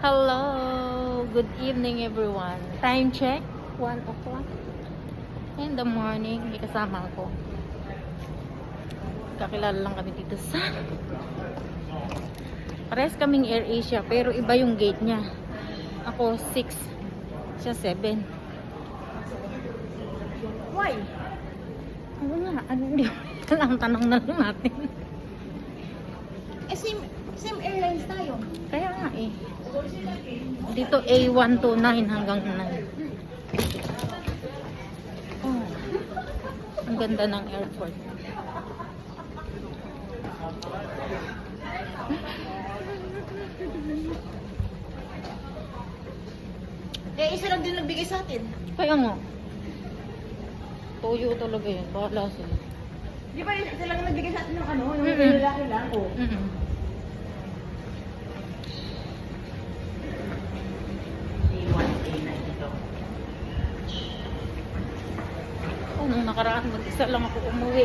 Hello! Good evening everyone. Time check, 1 o'clock in the morning. May kasama ako. Kakilala lang kami dito sa parehas kaming Air Asia pero iba yung gate niya. Ako 6, siya 7. Why? Oo nga, ano ang tanong na lang natin. Eh, same airlines tayo. Kaya nga eh. Dito A129 hanggang 9. Oh, ang ganda ng airport. Eh, isa lang din nagbigay sa atin. Kaya nga. Toyo talaga yun. Bahala sila. Di ba isa lang nagbigay sa atin ng ano? Yung Mm-mm. lalaki lang. Oh. Oh, nung nakaraan, mag-isa lang ako umuwi.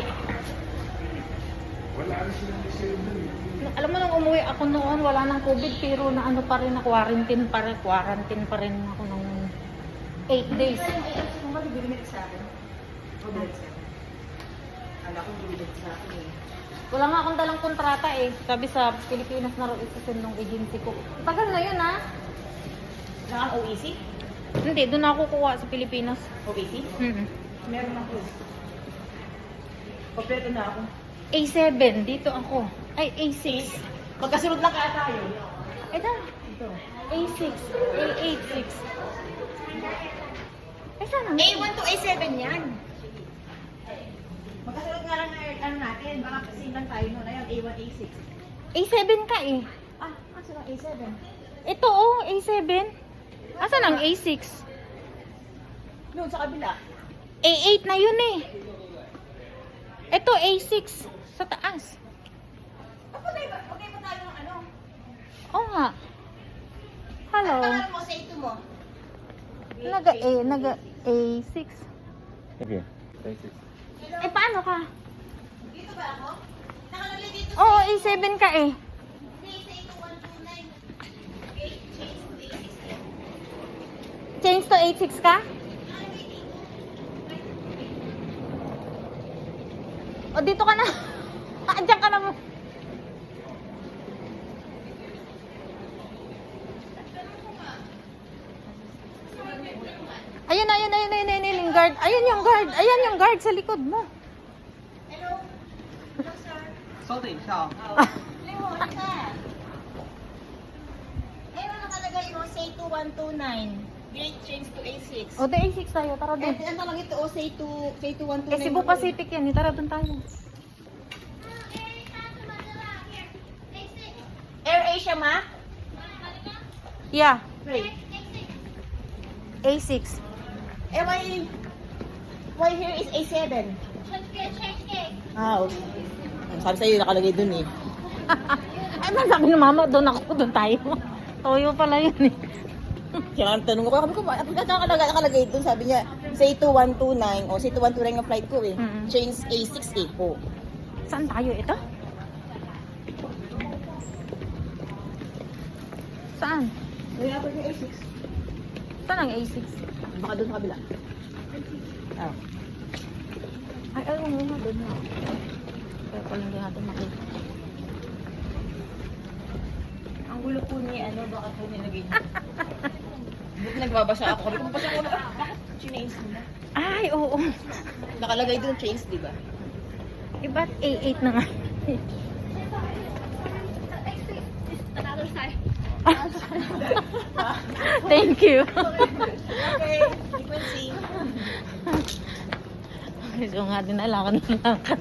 Alam mo nung umuwi ako noon, wala nang COVID, pero na ano pa rin, na quarantine pa rin ako ng 8 days. Kung ba bibigay sa akin? O, bibigay sa akin. Kala ko bibigay sa akin eh. Wala nga akong dalang kontrata eh. Sabi sa Pilipinas na raw isa ng agency ko. Tagal na yun ha. Wala kang OEC? Hindi, doon ako kuha sa Pilipinas. OEC? Meron ako. Kompleto na ako. A7, dito ako. Ay, A6. Magkasunod lang kaya tayo. Ito. Ito. A6, A86. Ay, saan ang A1 to A7 yan. Magkasunod nga lang na ano natin. Baka kasi lang tayo nun. Ayun, A1, A6. A7 ka eh. Ah, kasi lang A7. Ito oh, A7. Asan ang A6? Doon sa kabila. A8 na yun eh. Ito A6 sa taas. Okay pa tayo ng ano? Oo nga. Hello. Ano pangalan mo sa ito mo? Naga A6. Okay, thank you. Eh paano ka? Dito ba ako? Nakalagay dito Oo, A7 ka eh. sa ito 129. Okay, Change to A6 ka? O dito ka na. Diyan ka na mo. Ayun yung guard. Ayun yung guard sa likod mo. Hello? Hello, sir. 稍等一下啊。 Hello, sir. Ayun nakalagay mo, say to 129. Grade change to A6. O, the A6 tayo. Tara Eh, doon. ano lang ito, o say to 129. Eh, Cebu Pacific yan. Tara doon tayo. Air Asia, ma? Yeah. Wait. A6. Eh, why here is A7? Ah, okay. Sabi sa'yo, nakalagay dun eh. Ay, sabi ng mama, doon tayo. Toyo pala yun eh. Kaya nga tanong ko, sabi ko, bakit nakalagay dun? Sabi niya, say to 129, o say to 129 ang flight ko eh. Mm. Change A6 po. Saan tayo? Ito? Saan? Wala pa yung A6. Saan ang A6? Baka dun sa kabila. Ah. Ay, ayaw mo nga doon nga. Kaya pala hindi natin makita. Ang gulo po ni, baka po nilagay niya. Buti nagbabasa ako. Kami kung basa ko na, bakit chinains mo na? Ay, oo. Nakalagay dun chains, di ba? Iba't A8 na nga. Thank you. Okay, frequency. So nga din alakan ng lakad.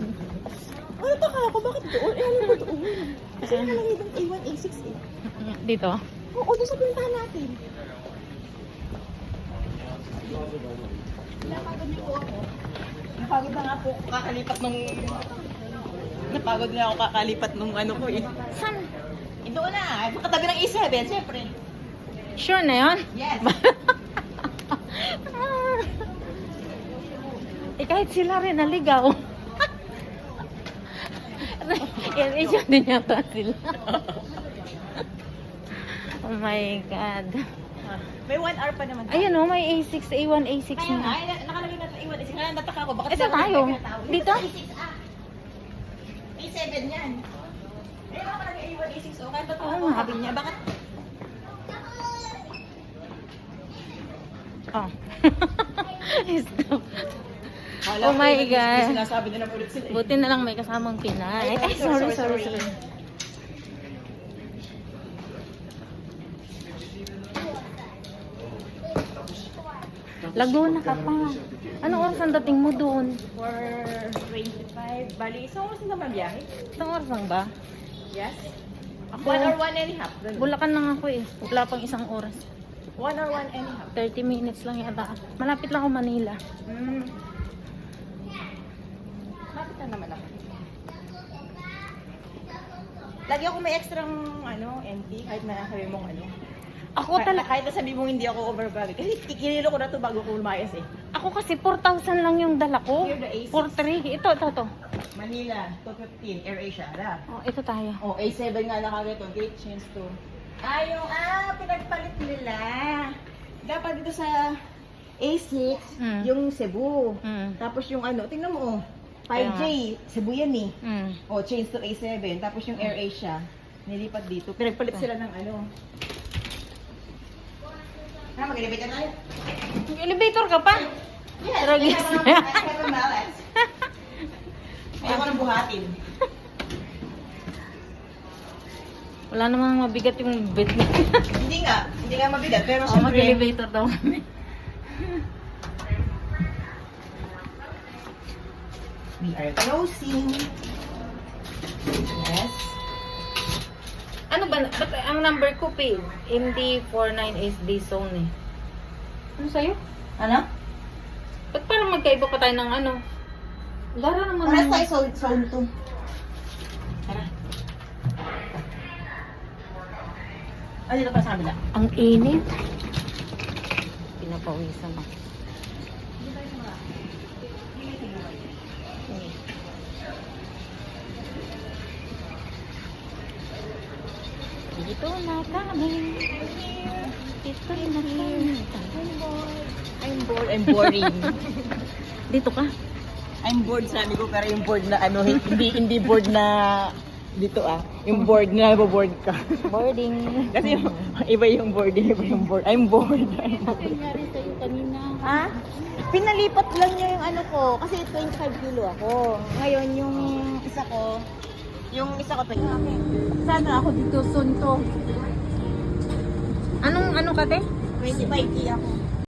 Ano taka ako? Bakit doon? Eh, ano ba doon? Kasi nakalagay dun A1, A6 eh. Dito? Oo, doon sa pinuntahan natin. Napagod niyo po ako. Napagod na nga po ako kakalipat nung... Napagod nga ako kakalipat nung ano ko eh. Saan? Eh, doon na. Katabi ng A7, siyempre. Sure na yun? Yes. Eh kahit sila rin naligaw. Yan, din yata sila. Oh my God. May 1 hour pa naman. Ayun oh, may A6, A1, A6 Kaya nga, na. nakalagay na iwan. Kasi nga nataka ko. Bakit Ito tayo. Dito? A7 yan. Eh, nakalagay A1, A6. O, kaya totoo Oo ko. nga. Sabi niya, bakit? Oh. Stop. Wala Oh ko my yun, God. Sinasabi nila ulit sila eh. Buti na lang may kasamang Pinay. Ay, sorry. Laguna ka pa. Anong oras ang dating mo doon? 4:25. Bali, isang oras na naman biyahe. Isang oras lang ba? Yes. Ako, 1 or 1.5. Ganun. Bulacan lang ako eh. Wala pang isang oras. 1 or 1.5. 30 minutes lang yata. Malapit lang ako Manila. Bakit na naman ako? Lagi ako may extrang NT kahit na sabi mong Ako talaga. Kahit na sabi mong hindi ako overvalued. Kasi kikililo ko na to bago ko lumayas eh. Ako kasi 4,000 lang yung dala ko. Here the A6. 4,300. Ito. Manila, 215, AirAsia. Oh, ito tayo. Oh, A7 nga na kagad to. Gate change to. Pinagpalit nila. Dapat dito sa A6, Mm. yung Cebu. Mm. Tapos yung tingnan mo 5J, Cebu yan eh. Mm. Oh, change to A7. Tapos yung AirAsia, nilipat dito. Pinagpalit sila ng mag-elevator tayo? Elevator ka pa? Yes, Ragis. I have a mallet. Ayoko nang buhatin. Wala namang mabigat yung bed niya. Hindi nga mabigat. Pero Oh, mag-elevator daw kami. we are closing. Yes. Ano ba? Ba't ang number ko pa MD49SD zone eh. Ano sa'yo? Ano? Ba't parang magkaiba pa tayo ng Gara naman. Paras tayo zone 2. Tara. Dito pa sa kabila. Ang init. Pinapawisan ako. Dito na kami. Dito na kami. I'm bored. I'm boring. Dito ka? I'm bored sabi ko pero yung board na hindi board na dito Yung board na board ka. Boarding. Kasi iba yung boarding, iba yung board. I'm bored. Nangyari sa'yo kanina. Pinalipat lang niya yung ko kasi 25 kilo ako. Ngayon yung isa ko 20. Sana ako dito soon to. Anong ka te? 25 kilo ako.